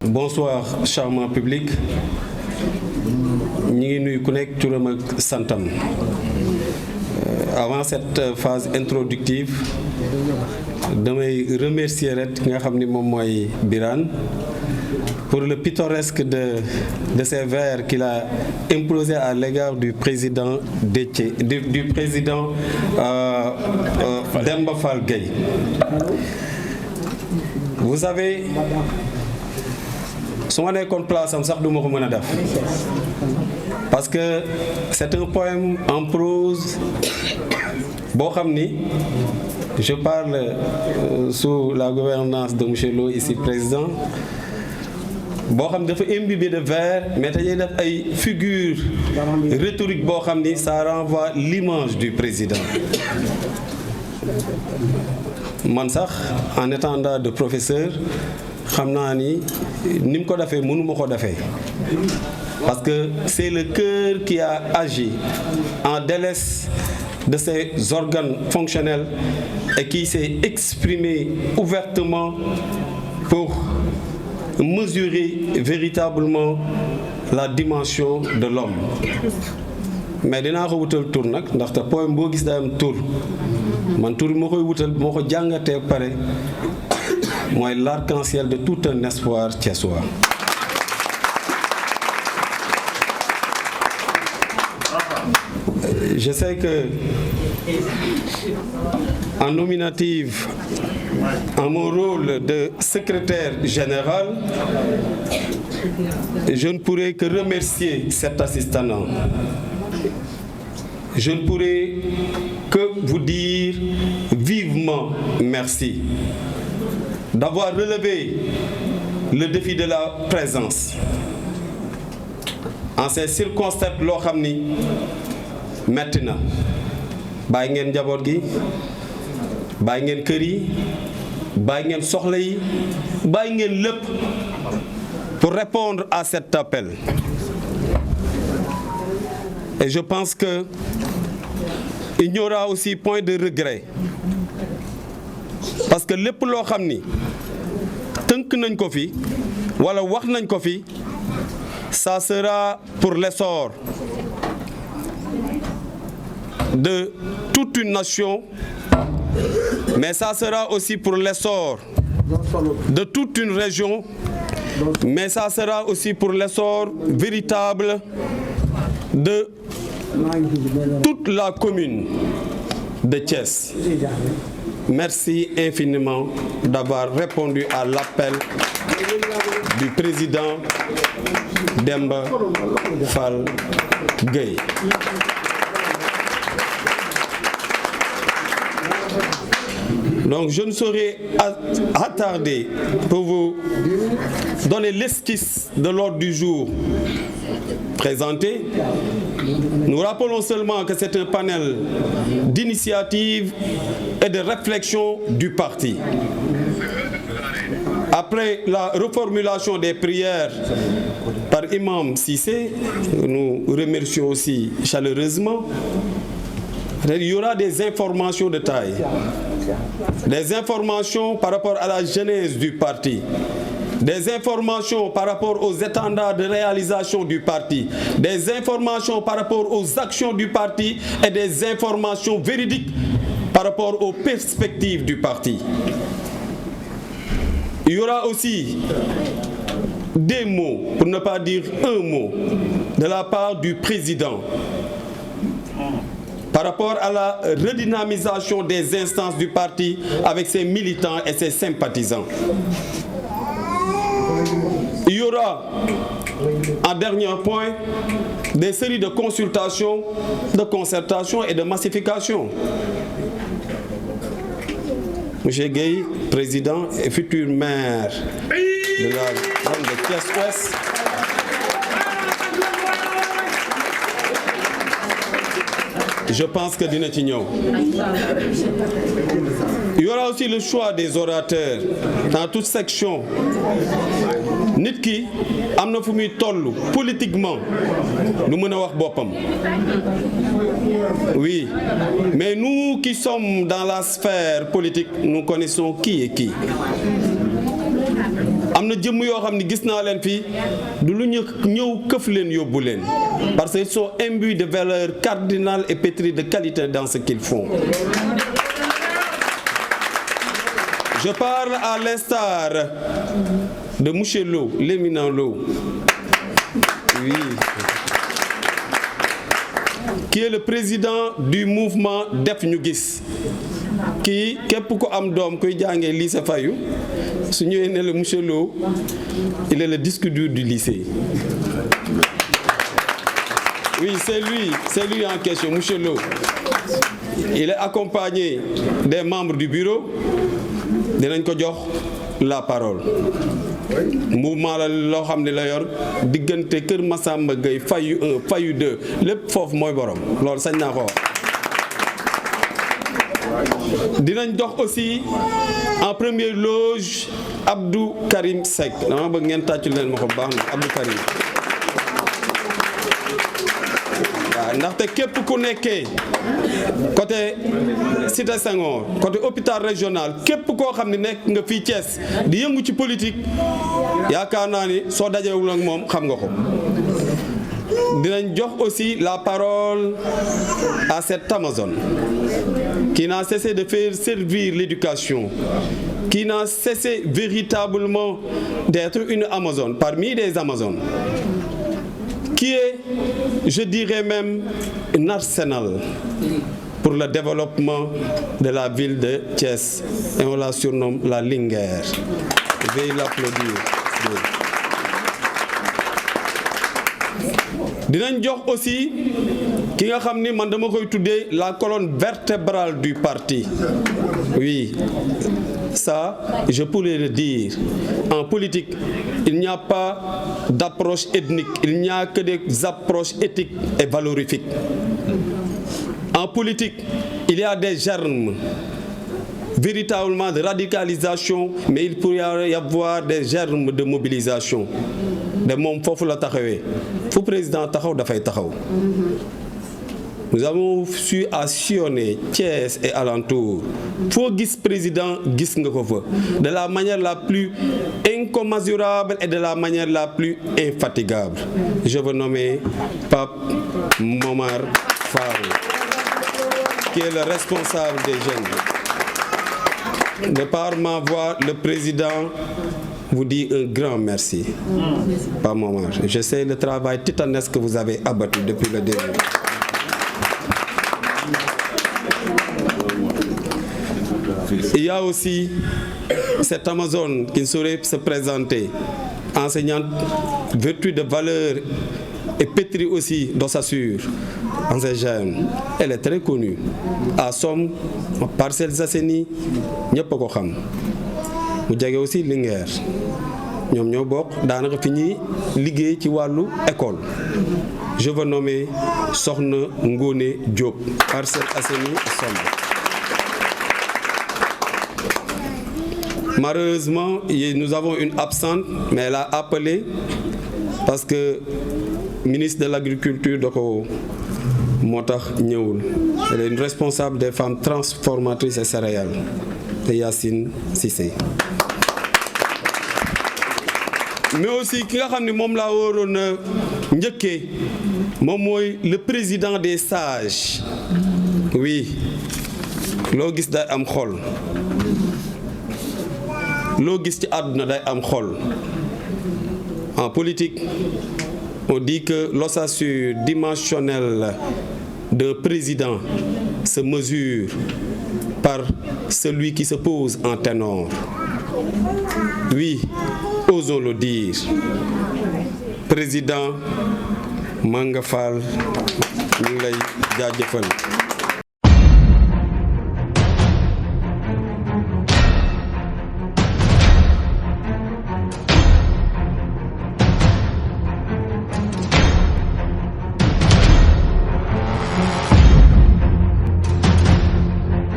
Bonsoir, charmant public. Ñu ngi nuyu ku nekk turam ak santam. Avant cette phase introductive, damay remercier rek nga xam ni moom mooy Birane pour le pittoresque de ces vers qu'il a imposé à l'égard du président du président Demba Fall Gueye. Vous savez, su ma nekkoon place am sax du ma ko mën a def parce que c'est un poème en prose boo xam ni je parle sous la gouvernance de monsieur Lo ici président boo xam dafa imbibé de vers mais dañuy def ay figures rhétoriques boo xam ni ça renvoie l'image du président. Man sax en étendard de professeur xam naa ni mu ko defee mënuma ko defee parce que c'est le cœur qui a agi en délaisse de ses organes fonctionnels et qui s'est exprimé ouvertement pour mesurer véritablement la dimension de l'homme. Mais dinaa ko wutal tur nag ndaxte poème boo gis day am tur man tur moo koy wutal moo ko jàngatee pare mooy l'arc-en-ciel de tout un espoir thiessois. Je sais que en nominative, en mon rôle de secrétaire général, je ne pourrais que remercier cet assistant. Je ne pourrais que vous dire vivement merci d'avoir relevé le défi de la présence. En ces circonstances loo xam ni metti na bàyyi ngeen njaboot gi bàyyi ngeen kër yi bàyyi ngeen soxla yi bàyyi ngeen lépp pour répondre à cet appel. Et je pense que il n'y aura aussi point de regret parce que lépp loo xam ni tënk nañ ko fi wala wax nañ ko fi ça sera pour l'essor de toute une nation, mais ça sera aussi pour l'essor de toute une région, mais ça sera aussi pour l'essor véritable de toute la commune de Thiès. Merci infiniment d'avoir répondu à l'appel du président Demba Fall Gueye. Donc je ne saurais attarder pour vous donner l'esquisse de l'ordre du jour présenté. Nous rappelons seulement que c'est un panel d'initiative et de réflexion du parti. Après la reformulation des prières par Imam Cissé, nous remercions aussi chaleureusement, il y aura des informations de taille. Des informations par rapport à la genèse du parti, des informations par rapport aux étendards de réalisation du parti, des informations par rapport aux actions du parti et des informations véridiques par rapport aux perspectives du parti. Il y aura aussi des mots, pour ne pas dire un mot, de la part du président par rapport à la redynamisation des instances du parti avec ses militants et ses sympathisants. Il y aura, en dernier point, des séries de consultations, de concertation et de massification. Monsieur Gueye, président et futur maire de la zone de Thiès-Ouest, je pense que dina ci ñëw. Il y aura aussi le choix des orateurs dans toute section. Nit ki am na fu muy toll politiquement lu mën a wax boppam. Oui, mais nous qui sommes dans la sphère politique, nous connaissons qui est qui. am na jëmm yoo xam ne gis naa leen fii du lu ñu ñëw këf leen yóbbu leen parce qu'ils sont imbus de valeurs cardinales et pétris de qualité dans ce qu'ils font. Je parle à l'instar de Mouché Lo, l'éminent Lo, oui, qui est le président du mouvement Def Ñu Gis, qui képp ko am doom koy jàngee lycée Fayou su ñëwee ne le Mouché Lo, il est le disque dur du lycée. Oui, c'est lui en question, Mouché Lo. Il est accompagné des membres du bureau. Dinañ ko jox la parole. Mouvement la loo xam ne la yor diggante Kër Massamba Gueye Fayou 1 Fayou 2 lépp foofu mooy borom loolu sañ naa ko wax. Dinañ jox aussi en première loge Abdou Karim Seck dama bëgg ngeen tàccu leen ma ko baax na Abdou Karim. waaw ndaxte képp ku nekkee côté Cité Senghor côté hôpital régional képp koo xam ne nekk nga fii Thiès di yëngu ci politique yaakaar naa ni soo dajewul ak moom xam nga ko. Dinañ jox aussi la parole à cette Amazone qui n'a cessé de faire servir l'éducation, qui n'a cessé véritablement d'être une Amazone parmi les Amazones, qui est, je dirais même, un arsenal pour le développement de la ville de Thiès. Et on la surnomme la Linguère. Veuillez l'applaudir. Dinañ jox aussi ki nga xam ni man dama koy tuddee la colonne vertébrale du parti. Oui, ça, je pourrais le dire. En politique, il n'y a pas d'approche ethnique, il n'y a que des approches éthiques et valorifiques. En politique, il y a des germes véritablement de radicalisation, mais il pourrait y avoir des germes de mobilisation. De moom foofu la taxawee fu président taxaw dafay taxaw. Nous avons su à sillonner Thiès et alentour. Foo gis président gis nga ko fa de la manière la plus incommensurable et de la manière la plus infatigable. Je veux nommer Pape Momar Fall, qui est le responsable des jeunes. De par ma voix, le président vous dit un grand merci. Pape Momar, je sais le travail titanesque que vous avez abattu depuis le début. Il y a aussi cette Amazone qui ne saurait se présenter, enseignante vertu de valeur et pétrie aussi d'ossature en ces jeunes. Elle est très connue. À Somme, Parcelles Assainies, ñëpp a ko xam. mu jege aussi Linguère ñoom ñoo bokk daanaka fi ñuy liggéey ci wàllu école. Je veux nommer Sokhna Ngoné Diop, Parcelles Assainies Somme. Malheureusement, nous avons une absente, mais elle a appelé parce que ministre de l'Agriculture da ko moo tax ñëwul. Elle est une responsable des femmes transformatrices et céréales de Yacine Cissé. Mais aussi ki nga xam ne moom laa waroon a njëkkee moom mooy le président des sages. Oui, loo gis day am xol. Loo gis ci àdduna day am xol. En politique, on dit que l'ossature dimensionnelle d'un président se mesure par celui qui se pose en ténor. Oui, osons le dire. Président Manga Fall, ñu ngi lay jaajëfal.